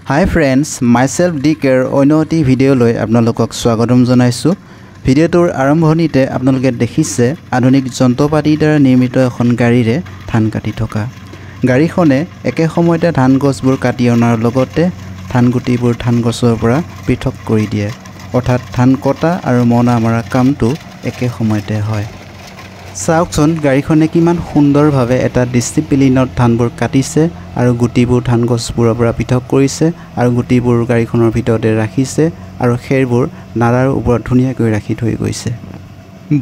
Hi friends, myself Dicker অন্যটি video লৈ আপোনালোকক স্বাগতম জনাইছো। ভিডিওটোৰ আৰম্ভণিতে আপোনালোকে দেখিছে আধুনিক যন্ত্ৰপাতিৰ দ্বাৰা নিৰ্মিত এখন গাড়ীৰে ধান কাটি থকা। গাড়ীখনে একে সময়তে ধান গছবোৰ কাটি অনাৰ লগতে ধান গুটিবোৰ ধান গছৰ পৰা পৃথক কৰি দিয়ে। অৰ্থাৎ ধান কটা আৰু মৰণা মৰা কামটো একে সময়তে হয়। চাওকচোন গাড়ীখনে কিমান সুন্দৰভাৱে এটা ডিসিপ্লিনত ধানবোৰ কাটিছে আৰু গুটিবোৰ ধান গছবোৰৰ পৰা পৃথক কৰিছে আৰু গুটিবোৰ গাড়ীখনৰ ভিতৰতে ৰাখিছে আৰু খেৰবোৰ নাৰাৰ ওপৰত ধুনীয়াকৈ ৰাখি থৈ গৈছে।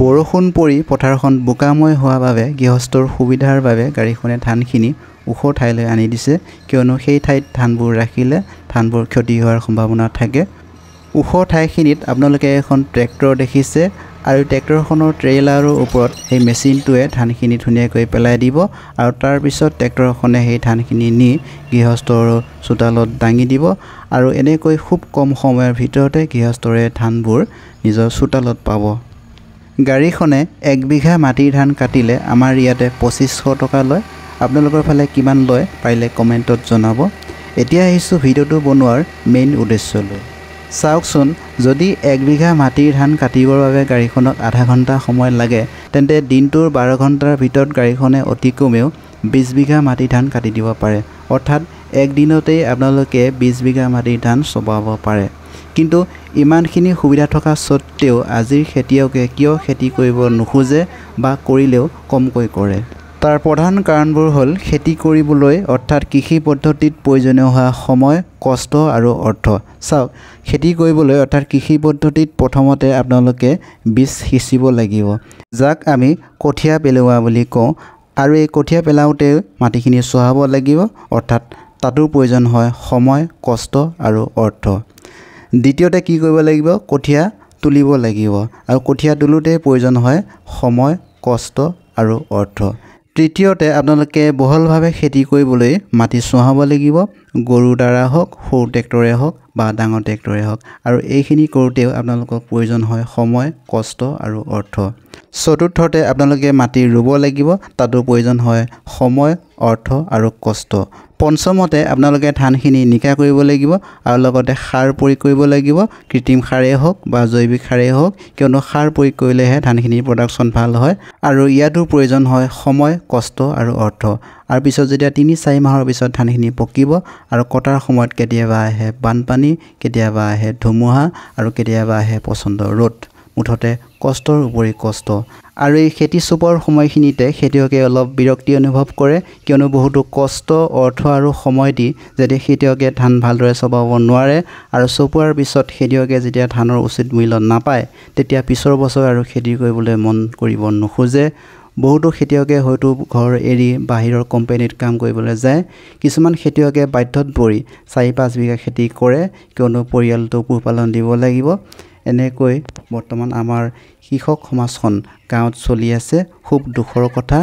বৰষুণ পৰি পথাৰখন বোকাময় হোৱাৰ বাবে গৃহস্থৰ সুবিধাৰ বাবে গাড়ীখনে ধানখিনি ওখ ঠাইলৈ আনি দিছে, কিয়নো সেই ঠাইত ধানবোৰ ৰাখিলে ধানবোৰ ক্ষতি হোৱাৰ সম্ভাৱনা থাকে। ওখ ঠাইখিনিত আপোনালোকে এখন ট্ৰেক্টৰ দেখিছে আৰু ট্ৰেক্টৰখনৰ ট্ৰেইলাৰৰ ওপৰত সেই মেচিনটোৱে ধানখিনি ধুনীয়াকৈ পেলাই দিব আৰু তাৰ পিছত ট্ৰেক্টৰখনে সেই ধানখিনি নি গৃহস্থৰ চোতালত দাঙি দিব আৰু এনেকৈ খুব কম সময়ৰ ভিতৰতে গৃহস্থৰে ধানবোৰ নিজৰ চোতালত পাব। গাড়ীখনে 1 বিঘা মাটিৰ ধান কাটিলে আমাৰ ইয়াতে 2500 টকা লয়। আপোনালোকৰ ফালে কিমান লয় পাৰিলে কমেণ্টত জনাব। এতিয়া আহিছো ভিডিওটো বনোৱাৰ মেইন উদ্দেশ্যলৈ। চাওকচোন, যদি 1 বিঘা মাটিৰ ধান কাটিবৰ বাবে গাড়ীখনক আধা ঘণ্টা সময় লাগে, তেন্তে দিনটোৰ 12 ঘণ্টাৰ ভিতৰত গাড়ীখনে অতি কমেও 20 বিঘা মাটি ধান কাটি দিব পাৰে। অৰ্থাৎ এক দিনতেই আপোনালোকে 20 বিঘা মাটিৰ ধান চপাব পাৰে। কিন্তু ইমানখিনি সুবিধা থকা স্বত্তেও আজিৰ খেতিয়কে কিয় খেতি কৰিব নোখোজে বা কৰিলেও কমকৈ কৰে? তাৰ প্ৰধান কাৰণবোৰ হ'ল খেতি কৰিবলৈ অৰ্থাৎ কৃষি পদ্ধতিত প্ৰয়োজনীয় হোৱা সময়, কষ্ট আৰু অৰ্থ। চাওক, খেতি কৰিবলৈ অৰ্থাৎ কৃষি পদ্ধতিত প্ৰথমতে আপোনালোকে বীজ সিঁচিব লাগিব, যাক আমি কঠীয়া পেলোৱা বুলি কওঁ, আৰু এই কঠীয়া পেলাওঁতে মাটিখিনি চহাব লাগিব, অৰ্থাৎ তাতো প্ৰয়োজন হয় সময়, কষ্ট আৰু অৰ্থ। দ্বিতীয়তে কি কৰিব লাগিব? কঠীয়া তুলিব লাগিব আৰু কঠীয়া তোলোতে প্ৰয়োজন হয় সময়, কষ্ট আৰু অৰ্থ। তৃতীয়তে আপোনালোকে বহলভাৱে খেতি কৰিবলৈ মাটি চহাব লাগিব, গৰুৰ দ্বাৰা হওক, সৰু ট্ৰেক্টৰে হওক বা ডাঙৰ ট্ৰেক্টৰে হওক, আৰু এইখিনি কৰোঁতেও আপোনালোকক প্ৰয়োজন হয় সময়, কষ্ট আৰু অৰ্থ। চতুৰ্থতে আপোনালোকে মাটি ৰুব লাগিব, তাতো প্ৰয়োজন হয় সময়, অৰ্থ আৰু কষ্ট। পঞ্চমতে আপোনালোকে ধানখিনি নিকা কৰিব লাগিব আৰু লগতে সাৰ প্ৰয়োগ কৰিব লাগিব, কৃত্ৰিম সাৰেই হওক বা জৈৱিক সাৰেই হওক, কিয়নো সাৰ প্ৰয়োগ কৰিলেহে ধানখিনিৰ প্ৰডাকশ্যন ভাল হয় আৰু ইয়াতো প্ৰয়োজন হয় সময়, কষ্ট আৰু অৰ্থ। আৰু পিছত যেতিয়া 3-4 মাহৰ পিছত ধানখিনি পকিব আৰু কটাৰ সময়ত কেতিয়াবা আহে বানপানী, কেতিয়াবা আহে ধুমুহা আৰু কেতিয়াবা আহে প্ৰচণ্ড ৰ'দ। মুঠতে কষ্টৰ উপৰি কষ্ট। আৰু এই খেতি চপোৱাৰ সময়খিনিতে খেতিয়কে অলপ বিৰক্তি অনুভৱ কৰে, কিয়নো বহুতো কষ্ট, অৰ্থ আৰু সময় দি যদি খেতিয়কে ধান ভালদৰে চপাব নোৱাৰে আৰু চপোৱাৰ পিছত খেতিয়কে যেতিয়া ধানৰ উচিত মূল্য নাপায়, তেতিয়া পিছৰ বছৰ আৰু খেতি কৰিবলৈ মন কৰিব নোখোজে। বহুতো খেতিয়কে হয়তো ঘৰ এৰি বাহিৰৰ কোম্পানীত কাম কৰিবলৈ যায়। কিছুমান খেতিয়কে বাধ্যত পৰি 4-5 বিঘা খেতি কৰে, কিয়নো পৰিয়ালটো পোহপালন দিব লাগিব। এনেকৈ বৰ্তমান আমাৰ কৃষক সমাজখন গাঁৱত চলি আছে, খুব দুখৰ কথা।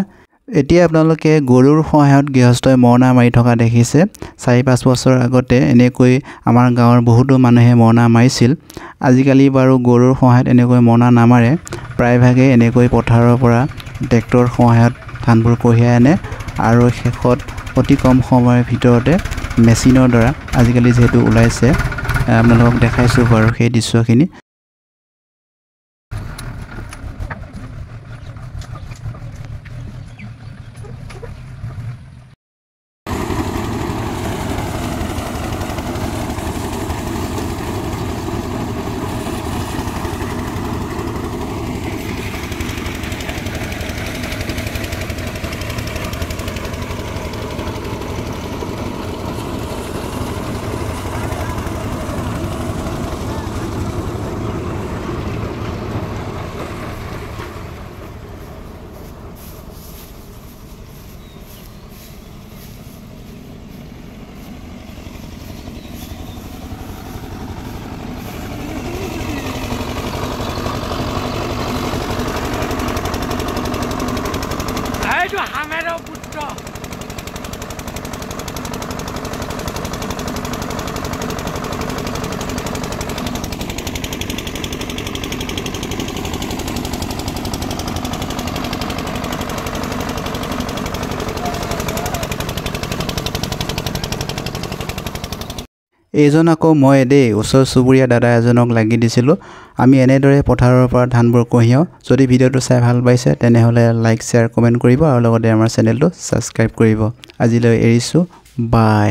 এতিয়া আপোনালোকে গৰুৰ সহায়ত গৃহস্থই মৰণা মাৰি থকা দেখিছে। 4-5 বছৰ আগতে এনেকৈ আমাৰ গাঁৱৰ বহুতো মানুহে মৰণা মাৰিছিল। আজিকালি বাৰু গৰুৰ সহায়ত এনেকৈ মৰণা নামাৰে, প্ৰায়ভাগে এনেকৈ পথাৰৰ পৰা ট্ৰেক্টৰৰ সহায়ত ধানবোৰ কঢ়িয়াই আনে আৰু শেষত অতি কম সময়ৰ ভিতৰতে মেচিনৰ দ্বাৰা আজিকালি যিহেতু ওলাইছে, আপোনালোকক দেখাইছোঁ বাৰু সেই দৃশ্যখিনি। এইজন আকৌ মই দেই ওচৰ চুবুৰীয়া দাদা এজনক লাগি দিছিলোঁ। আমি এনেদৰে পথাৰৰ পৰা ধানবোৰ কঢ়িয়াওঁ। যদি ভিডিঅ'টো চাই ভাল পাইছে তেনেহ'লে লাইক শ্বেয়াৰ কমেণ্ট কৰিব আৰু লগতে আমাৰ চেনেলটো ছাবস্ক্ৰাইব কৰিব। আজিলৈ এৰিছোঁ, বাই।